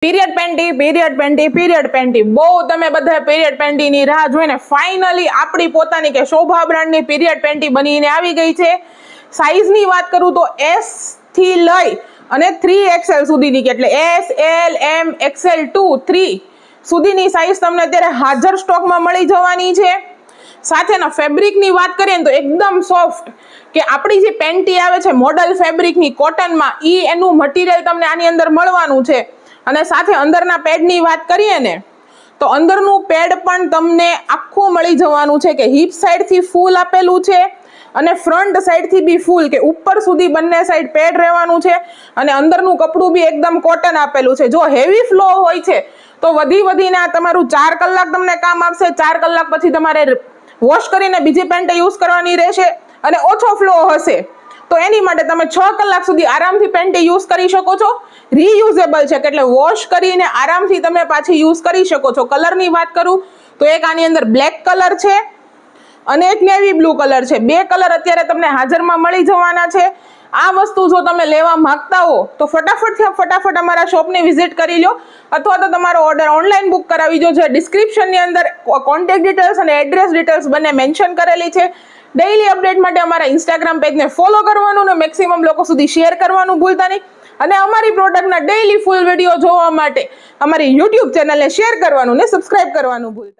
Period panty બહુ તમે બધા પીરિયડ પેન્ટીની રાહ જોઈને ફાઇનલી આપણી પોતાની કે શોભા બ્રાન્ડની પીરિયડ પેન્ટી બનીને આવી ગઈ છે. સાઇઝની વાત કરું તો S થી લઈ અને 3XL સુધીની કે એટલે S, L, M, XL, 2, 3 સુધીની સાઇઝ તમને અત્યારે હાજર સ્ટોકમાં મળી જવાની છે. સાથેના ફેબ્રિકની વાત કરીએ ને તો એકદમ સોફ્ટ કે આપણી જે પેન્ટી આવે છે મોડલ ફેબ્રિકની કોટનમાં એનું મટીરિયલ તમને આની અંદર મળવાનું છે. અને સાથે અંદરના પેડની વાત કરીએ ને તો અંદરનું પેડ પણ તમને આખું મળી જવાનું છે કે હિપ સાઈડથી ફૂલ આપેલું છે અને ફ્રન્ટ સાઈડથી બી ફૂલ કે ઉપર સુધી બંને સાઈડ પેડ રહેવાનું છે અને અંદરનું કપડું બી એકદમ કોટન આપેલું છે. જો હેવી ફ્લો હોય છે તો વધીને આ તમારું 4 કલાક તમને કામ આપશે. 4 કલાક પછી તમારે વોશ કરીને બીજી પેન્ટ યુઝ કરવાની રહેશે અને ઓછો ફ્લો હશે તો એની માટે તમે 6 કલાક સુધી આરામથી પેન્ટ યુઝ કરી શકો છો. રીયુઝેબલ છે એટલે વોશ કરીને આરામથી તમે પાછી યુઝ કરી શકો છો. કલરની વાત કરું તો એક આની અંદર બ્લેક કલર છે અને એક નેવી બ્લુ કલર છે. બે કલર અત્યારે તમને હાજરમાં મળી જવાના છે. આ વસ્તુ જો તમે લેવા માંગતા હો તો ફટાફટ અમારા શોપની વિઝિટ કરી લો અથવા તો તમારો ઓર્ડર ઓનલાઈન બુક કરાવી દો. જે ડિસ્ક્રિપ્શનની અંદર કોન્ટેક્ટ ડિટેલ્સ અને એડ્રેસ ડિટેલ્સ બંને મેન્શન કરેલી છે. ડેઈલી અપડેટ માટે અમારા ઇન્સ્ટાગ્રામ પેજને ફોલો કરવાનું અને મેક્સિમમ લોકો સુધી શેર કરવાનું ભૂલતા નહીં. અને અમારી પ્રોડક્ટના ડેઈલી ફૂલ વિડીયો જોવા માટે અમારી યુટ્યુબ ચેનલને શેર કરવાનું ને સબસ્ક્રાઇબ કરવાનું ભૂલતા